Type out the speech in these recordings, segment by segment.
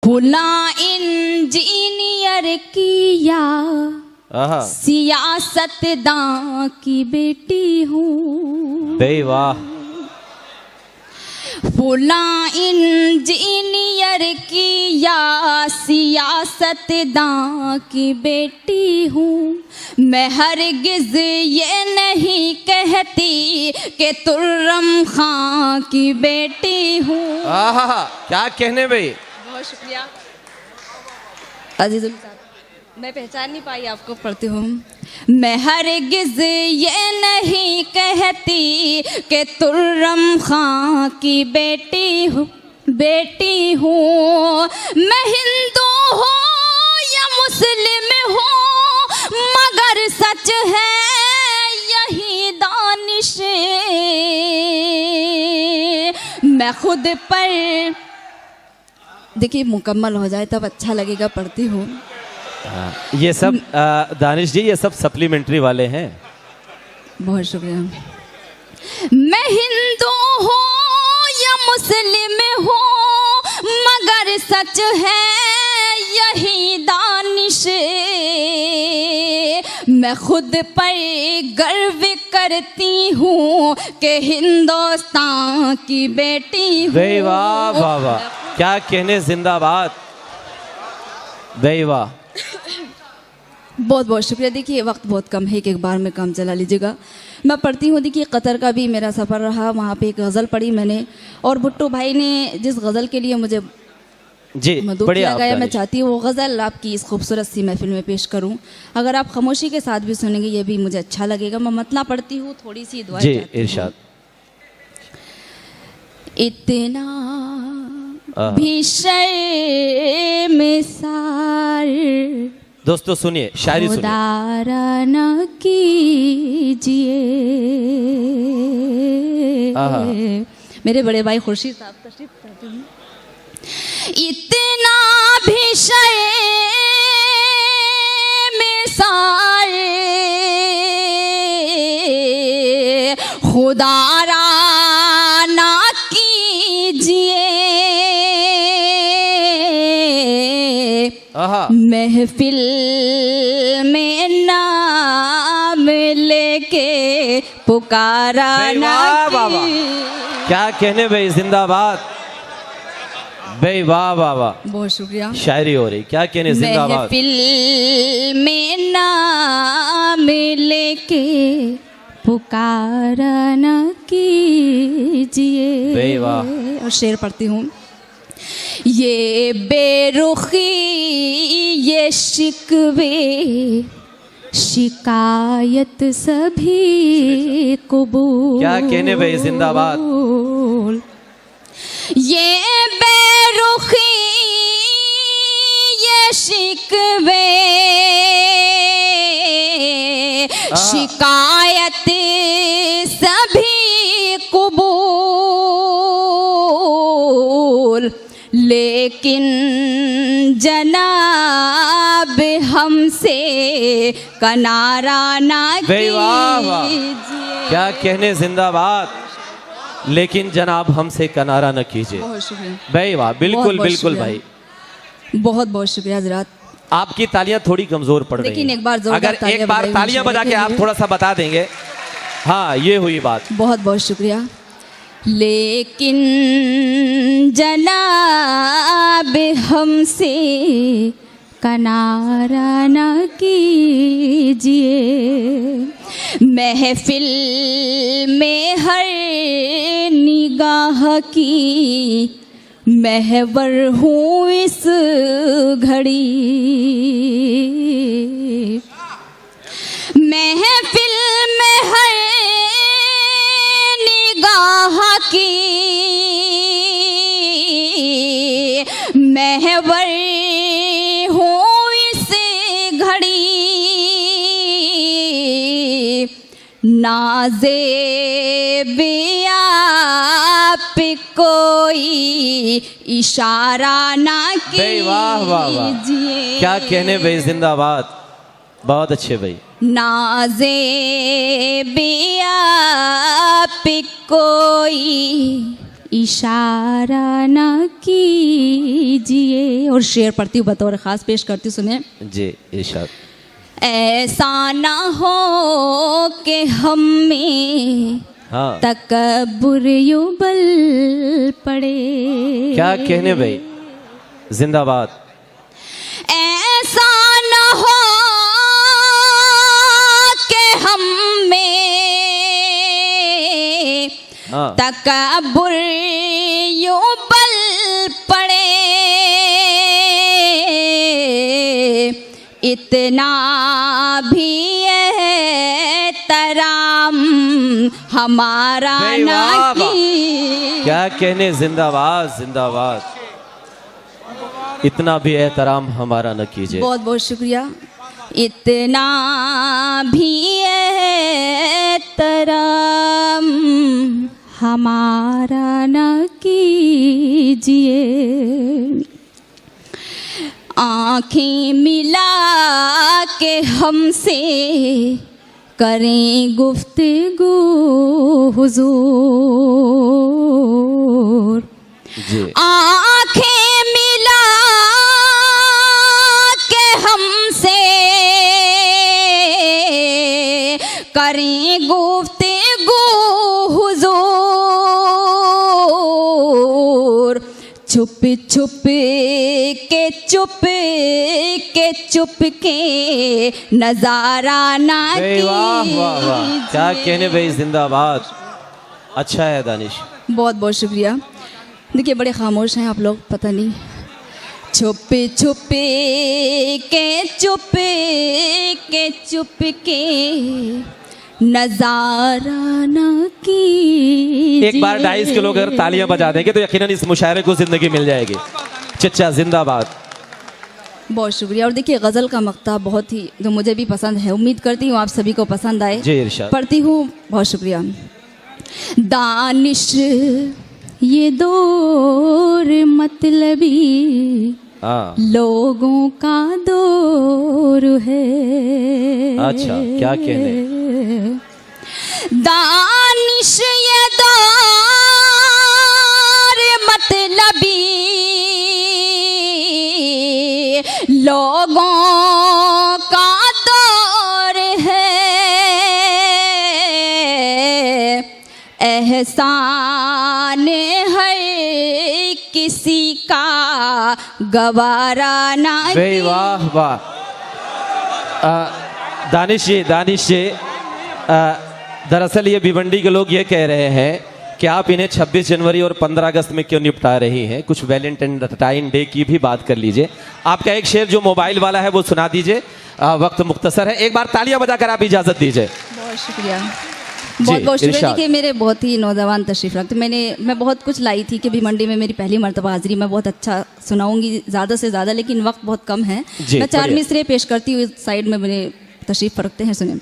फुला इंजीनियर किया सियासतदां की बेटी हूँ। वाह। फुला इंजीनियर किया सियासतदां की बेटी हूँ। मैं हरगिज ये नहीं कहती कि तुर्रम खां की बेटी हूँ। क्या कहने भाई। बहुत शुक्रिया अजीजुल साहब, मैं पहचान नहीं पाई आपको, पढ़ती हूँ। मैं हरगिज ये नहीं कहती कि तुर्रम खां की बेटी हूँ, बेटी हूँ। मैं हिंदू हूँ या मुस्लिम हूँ, मगर सच है यही दानिश। मैं खुद पर, देखिए मुकम्मल हो जाए तब अच्छा लगेगा, पढ़ती हूँ। ये सब दानिश जी, ये सब सप्लीमेंट्री वाले हैं। बहुत शुक्रिया। मैं हिंदू हूँ या मुस्लिम हूँ, मगर सच है यही दानिश। मैं खुद पर गर्व करती हूँ कि हिंदुस्तान की बेटी हूँ। वाह वाह वाह, क्या कहने, जिंदाबाद। वाह। बहुत बहुत शुक्रिया। देखिए वक्त बहुत कम है कि एक बार में काम चला लीजिएगा। मैं पढ़ती हूँ। देखिए कतर का भी मेरा सफ़र रहा, वहाँ पे एक गज़ल पढ़ी मैंने, और भुट्टो भाई ने जिस गज़ल के लिए मुझे मदद किया गया, मैं चाहती हूँ वो गज़ल आपकी इस खूबसूरत सी महफिल में पेश करूँ। अगर आप खामोशी के साथ भी सुनेंगे ये भी मुझे अच्छा लगेगा। मैं मतला पढ़ती हूँ, थोड़ी सी दुआ जी, इरशाद। इतना भी शर्मिसार दोस्तों सुनिए, शायरी सुनिए। खुदा न कीजिए। मेरे बड़े भाई खुर्शीद साहब तशरीफ लाते हैं। इतना भी शर्मिसार खुदा न कीजिए। महफिल में नाम लेके पुकारा ना कीजिए। क्या कहने भाई, जिंदाबाद भाई। वाह वाह वाह, बहुत शुक्रिया। शायरी हो रही, क्या कहने, जिंदाबाद। महफिल में नाम लेके पुकारा ना कीजिए। वाह। और शेर पढ़ती हूँ। ये बेरुखी ये शिकवे शिकायत सभी कबूल। क्या कहने भाई, जिंदाबाद। ये बेरुखी ये शिकवे शिकायत सभी कबूल, लेकिन जनाब हमसे किनारा ना कीजिए। क्या कहने, जिंदाबाद। लेकिन जनाब हमसे किनारा न कीजिए। बहुत शुक्रिया भाई। वाह, बिल्कुल बिल्कुल भाई, बहुत बहुत शुक्रिया हजरात। आपकी तालियां थोड़ी कमजोर पड़ रही हैं, लेकिन एक बार अगर एक बार तालियां बजा के आप थोड़ा सा बता देंगे। हाँ, ये हुई बात। बहुत बहुत शुक्रिया। लेकिन जनाब हमसे किनारा न कीजिए। महफिल में हर निगाह की महवर हूँ इस घड़ी। महफिल में हर निगाह की महवर हूँ इस घड़ी। नाज़े बिया पे कोई इशारा ना कीजिए। वाह वाह वाह, क्या कहने भाई, जिंदाबाद। बहुत अच्छे भाई। नाज़े बिया पे कोई इशारा न कीजिए। और शेर पढ़ती हूँ, बतौर ख़ास पेश करती हूँ, सुने। जी इरशाद। ऐसा ना हो कि हम में हाँ तकब्बुर युबल पड़े। क्या कहने भाई, जिंदाबाद। ऐसा ना हो कि हम में हाँ तकब्बुर युबल पड़े। इतना भी एहतराम हमारा भाई ना वाह, वाह। की। क्या कहने, जिंदाबाद जिंदाबाद। इतना भी एहतराम हमारा न कीजिए। बहुत बहुत शुक्रिया। इतना भी एहतराम हमारा न कीजिए। आँखें मिला के हमसे करें गुफ्तगू हुजूर। जी आँखें मिला के हमसे करें गुफ्तगू हुजूर। छुप छुप चुप के नजारा ना भाई वाह वाह वाह। क्या कीजिए। कहने भाई, जिंदाबाद। अच्छा है दानिश। बहुत बहुत शुक्रिया। देखिए बड़े खामोश हैं आप लोग, पता नहीं। छुप के नजारा न कीजिए। एक बार 2.5 किलो अगर तालियां बजा देंगे तो यकीनन इस मुशायरे को जिंदगी मिल जाएगी। चचा जिंदाबाद। बहुत शुक्रिया। और देखिए गज़ल का मक्ता बहुत ही जो मुझे भी पसंद है, उम्मीद करती हूँ आप सभी को पसंद आए। जी इरशाद। पढ़ती हूँ। बहुत शुक्रिया। दानिश ये दौर मतलबी हाँ लोगों का दौर है। अच्छा, क्या कहने। दानिश ये दौर मतलबी लोगों का दौर है। एहसान हर किसी का गवारा ना भाई वाह वाह। दानिश जी दरअसल ये भिवंडी के लोग ये कह रहे हैं कि आप इन्हें 26 जनवरी और 15 अगस्त में क्यों निपटा रही हैं। कुछ वैलेंटाइन डे की भी बात कर लीजिए। आपका एक शेर जो मोबाइल वाला है वो सुना दीजिए। वक्त मुख्तसर है, एक बार तालियां बजाकर आप इजाजत दीजिए। बहुत शुक्रिया। बहुत बहुत शुक्रिया। इरशाद। देखिए मेरे बहुत ही नौजवान तशरीफ रखते, मैं बहुत कुछ लाई थी कि भिवंडी में मेरी पहली मरतबा हाजिरी। मैं बहुत अच्छा सुनाऊंगी ज़्यादा से ज़्यादा, लेकिन वक्त बहुत कम है। जी, मैं 4 बढ़िया। मिसरे पेश करती हूँ। साइड में मेरे तशरीफ रखते हैं, सुने।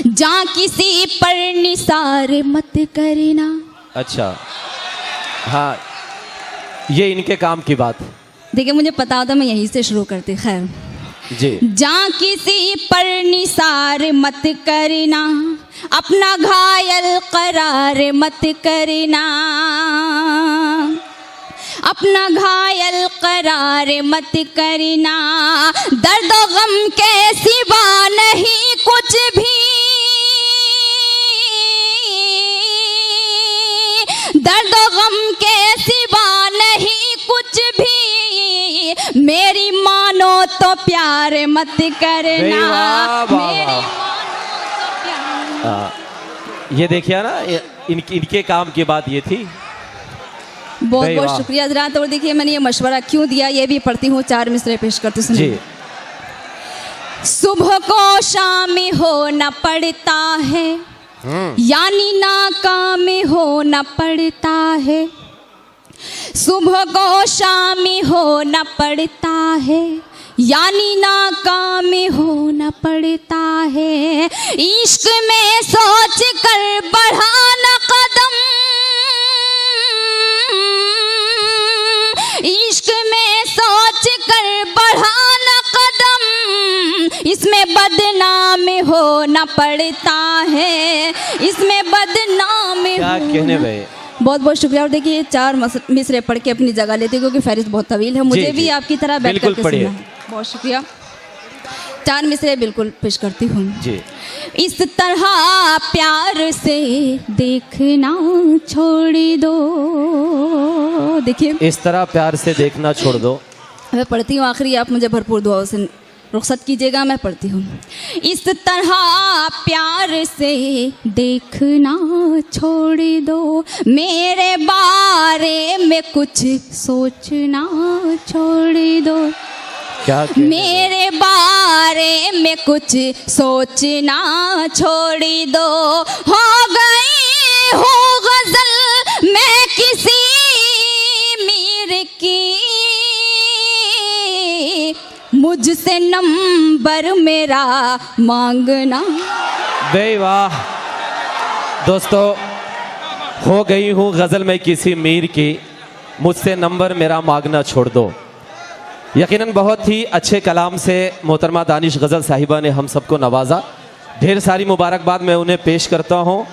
जा किसी पर निसार मत करना। अच्छा हाँ, ये इनके काम की बात। देखिए मुझे पता होता मैं यहीं से शुरू करती। खैर, जी जा किसी पर निसार मत करना, अपना घायल करार मत करना। अपना घायल करार मत करना। दर्द गम के सिवा नहीं कुछ भी। दर्द गम के सिवा नहीं कुछ भी। मेरी मानो तो प्यार मत करना। वाह, वाह, मेरी वाह। ये देखिए ना, इनके काम की बात ये थी। बहुत भाई बहुत वाह। शुक्रिया हज़रात। और देखिए मैंने ये मशवरा क्यों दिया ये भी पढ़ती हूँ। 4 मिसरे पेश करती हूँ। जी सुबह को शाम होना पड़ता है, यानी नाकाम होना पड़ता है। सुबह को शाम होना पड़ता है, यानी नाकाम होना पड़ता है। इश्क में सोच कर बढ़ाना कदम। इश्क में सोच कर बढ़ाना कदम। इसमें बदनाम होना पड़ता है। इसमें बदनाम क्या कहने भाई। बहुत बहुत शुक्रिया। और देखिए 4 मिसरे पढ़ के अपनी जगह लेते क्योंकि फहरिस्त बहुत तवील है, मुझे जी, भी जी। आपकी तरह बैठ बिल्कुल कर पढ़िए। सुनना है। बहुत शुक्रिया। 4 मिसरे बिल्कुल पेश करती हूँ। जी। इस तरह प्यार से देखना छोड़ दो। देखिए इस तरह प्यार से देखना छोड़ दो। मैं पढ़ती हूँ आखिरी, आप मुझे भरपूर दुआओं से रुखसत कीजिएगा। मैं पढ़ती हूँ। इस तरह प्यार से देखना छोड़ दो, मेरे बारे में कुछ सोचना छोड़ दो, क्या मेरे बारे में कुछ सोचना छोड़ दो। हो गई हूँ गजल मैं किसी मीर की, मुझसे नंबर मेरा मांगना। बे वाह दोस्तों, हो गई हूँ गजल में किसी मीर की, मुझसे नंबर मेरा मांगना छोड़ दो। यकीनन बहुत ही अच्छे कलाम से मोहतरमा दानिश गज़ल साहिबा ने हम सबको नवाजा। ढेर सारी मुबारकबाद मैं उन्हें पेश करता हूँ।